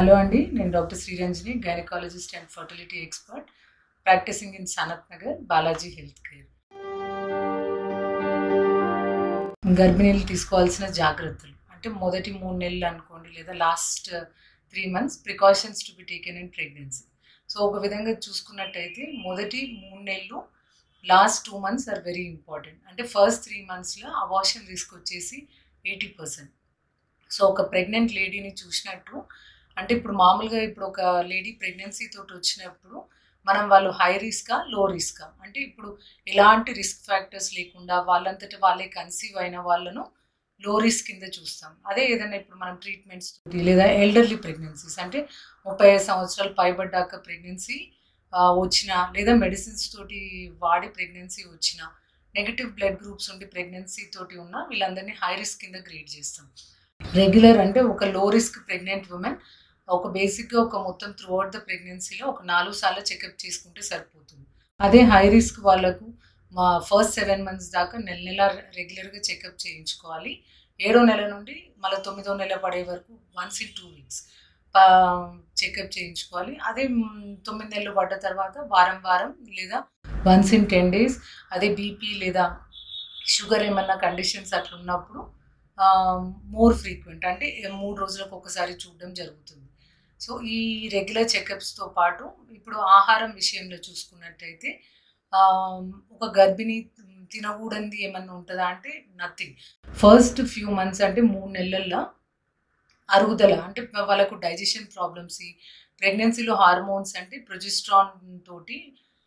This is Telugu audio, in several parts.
హలో అండి, నేను doctor Sriranjani, gynaecologist and fertility expert, practising in Sanath Nagar, Balaji health care. గర్భిణీలు తీసుకోవాల్సిన జాగ్రత్తలు అంటే మొదటి 3 నెలలు అనుకోండి, లేదా last 3 months precautions to be taken in pregnancy. So ఒక విధంగా చూసుకున్నట్టయితే మొదటి 3 నెలలు, last 2 months are very important. అంటే ఫస్ట్ 3 monthsలో అబార్షన్ రిస్క్ వచ్చేసి 80%. సో ఒక ప్రెగ్నెంట్ లేడీని చూసినట్టు, అంటే ఇప్పుడు మామూలుగా ఇప్పుడు ఒక లేడీ ప్రెగ్నెన్సీ తోటి వచ్చినప్పుడు మనం వాళ్ళు హై రిస్కా లో రిస్కా, అంటే ఇప్పుడు ఎలాంటి రిస్క్ ఫ్యాక్టర్స్ లేకుండా వాళ్ళంతటి వాళ్ళే కన్సీవ్ అయిన వాళ్ళను లో రిస్క్ కింద చూస్తాం. అదే ఏదైనా ఇప్పుడు మనం ట్రీట్మెంట్స్ తోటి లేదా ఎల్డర్లీ ప్రెగ్నెన్సీస్, అంటే 35 సంవత్సరాలు పైబడ్డాక ప్రెగ్నెన్సీ వచ్చిన, లేదా మెడిసిన్స్ తోటి వాడి ప్రెగ్నెన్సీ వచ్చిన, నెగటివ్ బ్లడ్ గ్రూప్స్ ఉండి ప్రెగ్నెన్సీ తోటి ఉన్న వీళ్ళందరినీ హై రిస్క్ కింద గ్రేడ్ చేస్తాం. రెగ్యులర్ అంటే ఒక లో రిస్క్ ప్రెగ్నెంట్ ఉమెన్ ఒక బేసిక్గా ఒక మొత్తం త్రూ అవుట్ ద ప్రెగ్నెన్సీలో ఒక 4 సార్లు చెకప్ చేసుకుంటే సరిపోతుంది. అదే హై రిస్క్ వాళ్ళకు మా ఫస్ట్ 7 months దాకా నెల రెగ్యులర్గా చెకప్ చేయించుకోవాలి. 7వ నెల నుండి మళ్ళీ 9వ నెల పడే వరకు వన్స్ ఇన్ 2 weeks చెకప్ చేయించుకోవాలి. అదే 9 నెలలు పడ్డ తర్వాత వారం లేదా వన్స్ ఇన్ 10 days. అదే బీపీ లేదా షుగర్ ఏమన్నా కండిషన్స్ అట్లా ఉన్నప్పుడు మోర్ ఫ్రీక్వెంట్, అంటే 3 రోజులకు ఒకసారి చూడడం జరుగుతుంది. సో ఈ రెగ్యులర్ చెకప్స్తో పాటు ఇప్పుడు ఆహారం విషయంలో చూసుకున్నట్టయితే ఒక గర్భిణి తినకూడనిది ఏమన్నా ఉంటుందా అంటే నథింగ్. ఫస్ట్ ఫ్యూ మంత్స్ అంటే 3 నెలల్లో అరుగుదల, అంటే వాళ్ళకు డైజెషన్ ప్రాబ్లమ్స్, ఈ ప్రెగ్నెన్సీలో హార్మోన్స్ అంటే ప్రొజెస్ట్రాన్ తోటి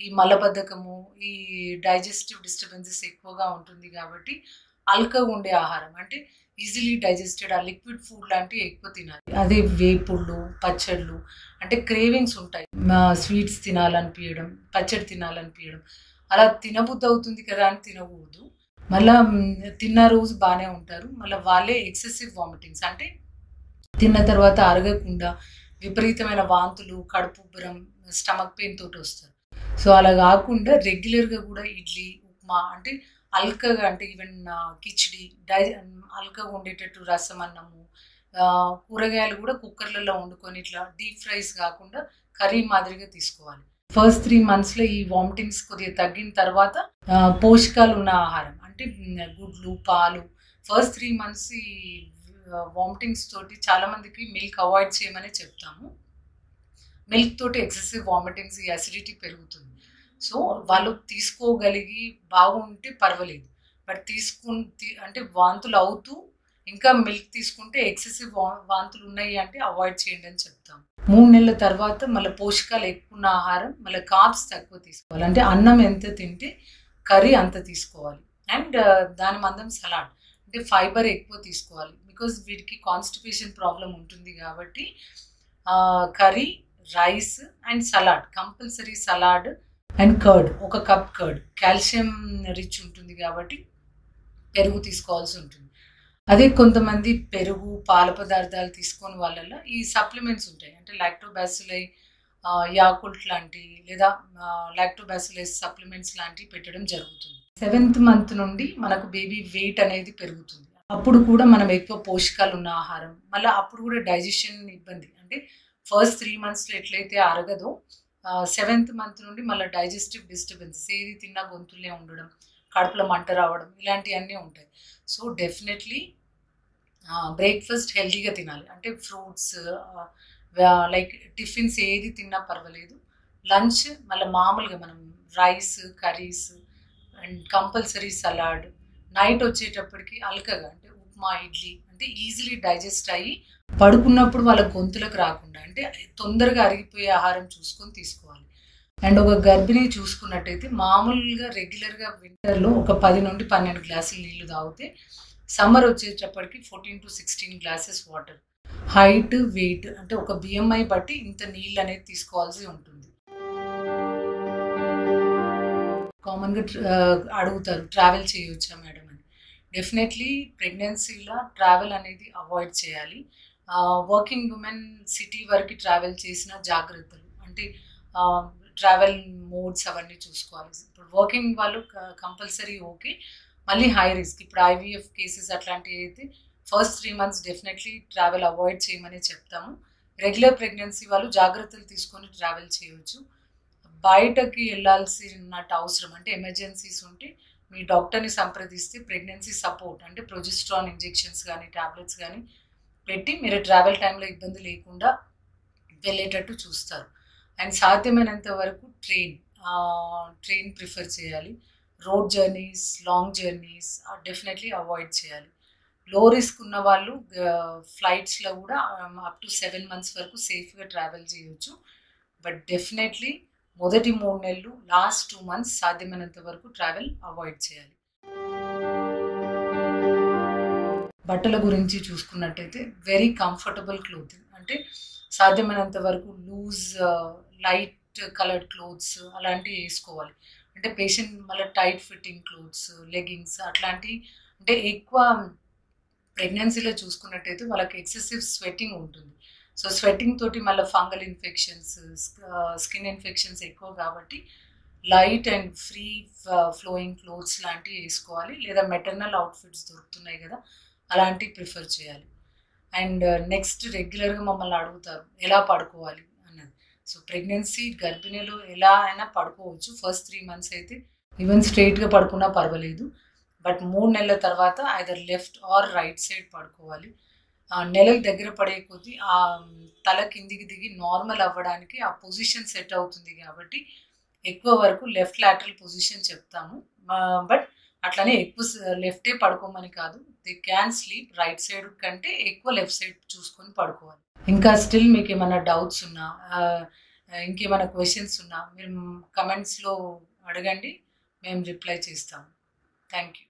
ఈ మలబద్ధకము, ఈ డైజెస్టివ్ డిస్టర్బెన్సెస్ ఎక్కువగా ఉంటుంది కాబట్టి అల్కగా ఉండే ఆహారం, అంటే ఈజీలీ డైజెస్టెడ్ ఆ లిక్విడ్ ఫుడ్ లాంటివి ఎక్కువ తినాలి. అదే వేపుళ్ళు, పచ్చళ్ళు, అంటే క్రేవింగ్స్ ఉంటాయి, స్వీట్స్ తినాలనిపించడం, పచ్చడి తినాలనిపించడం, అలా తినబుద్ధి అవుతుంది కదా అని తినకూడదు. మళ్ళీ తిన్న రోజు బాగానే ఉంటారు, మళ్ళీ వాళ్ళే ఎక్సెసివ్ వామిటింగ్స్, అంటే తిన్న తర్వాత అరగకుండా విపరీతమైన వాంతులు, కడుపు ఉబ్బరం, స్టమక్ పెయిన్ తోటి వస్తారు. సో అలా కాకుండా రెగ్యులర్గా కూడా ఇడ్లీ, ఉప్మా, అంటే అల్కగా, అంటే ఈవెన్ కిచిడి అల్కగా ఉండేటట్టు రసం అన్నము, కూరగాయలు కూడా కుక్కర్లలో వండుకొని ఇట్లా డీప్ ఫ్రైస్ కాకుండా కర్రీ మాదిరిగా తీసుకోవాలి. ఫస్ట్ 3 monthsలో ఈ వామిటింగ్స్ కొద్దిగా తగ్గిన తర్వాత పోషకాలు ఉన్న ఆహారం, అంటే గుడ్లు, పాలు. ఫస్ట్ 3 months ఈ వామిటింగ్స్ తోటి చాలామందికి మిల్క్ అవాయిడ్ చేయమని చెప్తాము. మిల్క్ తోటి ఎక్సెసివ్ వామిటింగ్స్, ఈ అసిడిటీ పెరుగుతుంది. సో వాళ్ళు తీసుకోగలిగి బాగుంటే పర్వాలేదు, బట్ అంటే వాంతులు అవుతూ ఇంకా మిల్క్ తీసుకుంటే ఎక్సెసివ్ వాంతులు ఉన్నాయి అంటే అవాయిడ్ చేయండి అని చెప్తాం. 3 నెలల తర్వాత మళ్ళీ పోషకాలు ఎక్కువ ఉన్న ఆహారం, మళ్ళీ కార్బ్స్ తక్కువ తీసుకోవాలి, అంటే అన్నం ఎంత తింటే కర్రీ అంత తీసుకోవాలి. అండ్ దాని మందం సలాడ్, అంటే ఫైబర్ ఎక్కువ తీసుకోవాలి, బికాజ్ వీటికి కాన్స్టిపేషన్ ప్రాబ్లం ఉంటుంది కాబట్టి curry, rice and salad compulsory. Salad and curd, 1 cup curd calcium rich ఉంటుంది కాబట్టి పెరుగు తీసుకోవాల్సి ఉంటుంది. అదే కొంతమంది పెరుగు, పాల పదార్థాలు తీసుకొని వాళ్ళల్లో ఈ సప్లిమెంట్స్ ఉంటాయి, అంటే లాక్టోబాసిలై, యాకుల్ట్ లాంటి, లేదా లాక్టోబాసిలైస్ సప్లిమెంట్స్ లాంటివి పెట్టడం జరుగుతుంది. 7th month నుండి మనకు బేబీ వెయిట్ అనేది పెరుగుతుంది. అప్పుడు కూడా మనం ఎక్కువ పోషకాలు ఉన్న ఆహారం, మళ్ళీ అప్పుడు కూడా డైజెషన్ ఇబ్బంది, అంటే ఫస్ట్ 3 monthsలో ఎట్లయితే అరగదో 7th month నుండి మళ్ళీ డైజెస్టివ్ డిస్టర్బెన్సెస్, ఏది తిన్నా గొంతులే ఉండడం, కడుపులో మంట రావడం, ఇలాంటివన్నీ ఉంటాయి. సో డెఫినెట్లీ బ్రేక్ఫాస్ట్ హెల్తీగా తినాలి, అంటే ఫ్రూట్స్, లైక్ టిఫిన్స్ ఏది తిన్నా పర్వాలేదు. లంచ్ మళ్ళీ మామూలుగా మనం rice, curries and compulsory salad. Night వచ్చేటప్పటికి అల్కగా, అంటే ఉప్మా, ఇడ్లీ, అంటే ఈజీలీ డైజెస్ట్ అయ్యి పడుకున్నప్పుడు వాళ్ళ గొంతులకు రాకుండా, అంటే తొందరగా అరిగిపోయే ఆహారం చూసుకొని తీసుకోవాలి. అండ్ ఒక గర్భిణి చూసుకున్నట్టయితే మామూలుగా రెగ్యులర్గా వింటర్లో ఒక 10 నుండి 12 గ్లాసులు నీళ్లు తాగితే సమ్మర్ వచ్చేటప్పటికి 14 to 16 glasses water. Height, weight, అంటే ఒక BMI బట్టి ఇంత నీళ్ళు అనేది తీసుకోవాల్సి ఉంటుంది. కామన్గా అడుగుతారు ట్రావెల్ చేయవచ్చా మేడం అని. డెఫినెట్లీ ప్రెగ్నెన్సీలో ట్రావెల్ అనేది అవాయిడ్ చేయాలి. వర్కింగ్ ఉమెన్ సిటీ వరకు ట్రావెల్ చేసిన జాగ్రత్తలు, అంటే ట్రావెల్ మోడ్స్ అవన్నీ చూసుకోవాలి. ఇప్పుడు వర్కింగ్ వాళ్ళు కంపల్సరీ ఓకే. మళ్ళీ హై రిస్క్, ఇప్పుడు IVF కేసెస్ అట్లాంటివి అయితే first 3 months definitely travel avoid చేయమని చెప్తాము. రెగ్యులర్ ప్రెగ్నెన్సీ వాళ్ళు జాగ్రత్తలు తీసుకొని ట్రావెల్ చేయవచ్చు. బయటకి వెళ్ళాల్సినట్టు అవసరం అంటే ఎమర్జెన్సీస్ ఉంటే మీ డాక్టర్ని సంప్రదిస్తే ప్రెగ్నెన్సీ సపోర్ట్ అంటే ప్రొజెస్ట్రాన్ ఇంజెక్షన్స్ కానీ ట్యాబ్లెట్స్ కానీ పెట్టి మీరు ట్రావెల్ టైంలో ఇబ్బంది లేకుండా వెళ్ళేటట్టు చూస్తారు. అండ్ సాధ్యమైనంత వరకు ట్రైన్ ప్రిఫర్ చేయాలి. Road journeys, long journeys definitely avoid చేయాలి. లో రిస్క్ ఉన్న వాళ్ళు ఫ్లైట్స్లో కూడా అప్ టు 7 months వరకు సేఫ్గా ట్రావెల్ చేయవచ్చు. బట్ డెఫినెట్లీ మొదటి 3 నెలలు, లాస్ట్ 2 months సాధ్యమైనంత వరకు ట్రావెల్ అవాయిడ్ చేయాలి. బట్టల గురించి చూసుకున్నట్టయితే వెరీ కంఫర్టబుల్ క్లోతింగ్ అంటే సాధ్యమైనంత వరకు లూజ్ లైట్ కలర్డ్ క్లోత్స్ అలాంటివి వేసుకోవాలి. అంటే పేషెంట్ మళ్ళీ టైట్ ఫిట్టింగ్ క్లోత్స్, లెగ్గింగ్స్ అట్లాంటివి అంటే ఎక్కువ ప్రెగ్నెన్సీలో చూసుకున్నట్టయితే వాళ్ళకి ఎక్సెసివ్ స్వెట్టింగ్ ఉంటుంది. సో స్వెట్టింగ్ తోటి మళ్ళీ ఫంగల్ ఇన్ఫెక్షన్స్, స్కిన్ ఇన్ఫెక్షన్స్ ఎక్కువ కాబట్టి light and free flowing clothes లాంటివి వేసుకోవాలి. లేదా మెటర్నల్ అవుట్ఫిట్స్ దొరుకుతున్నాయి కదా, అలాంటివి ప్రిఫర్ చేయాలి. అండ్ నెక్స్ట్ రెగ్యులర్గా మమ్మల్ని అడుగుతారు ఎలా పడుకోవాలి అన్నది. సో ప్రెగ్నెన్సీ గర్భిణీలో ఎలా అయినా పడుకోవచ్చు. ఫస్ట్ 3 months అయితే ఈవెన్ స్ట్రైట్గా పడుకున్నా పర్వాలేదు. బట్ 3 నెలల తర్వాత either left or right side పడుకోవాలి. నెలలు దగ్గర పడే కొద్దీ ఆ తల కిందికి దిగి నార్మల్ అవ్వడానికి ఆ పొజిషన్ సెట్ అవుతుంది కాబట్టి ఎక్కువ వరకు లెఫ్ట్ లాటరల్ పొజిషన్ చెప్తాము. బట్ అట్లనే ఎక్కువ లెఫ్టే పడుకోమని కాదు, they can sleep right side కంటే ఎక్కువ లెఫ్ట్ సైడ్ చూసుకొని పడుకోవాలి. ఇంకా స్టిల్ మీకు ఏమైనా డౌట్స్ ఉన్నా, ఇంకేమైనా క్వశ్చన్స్ ఉన్నా మీరు కమెంట్స్లో అడగండి, మేము రిప్లై చేస్తాము. Thank you.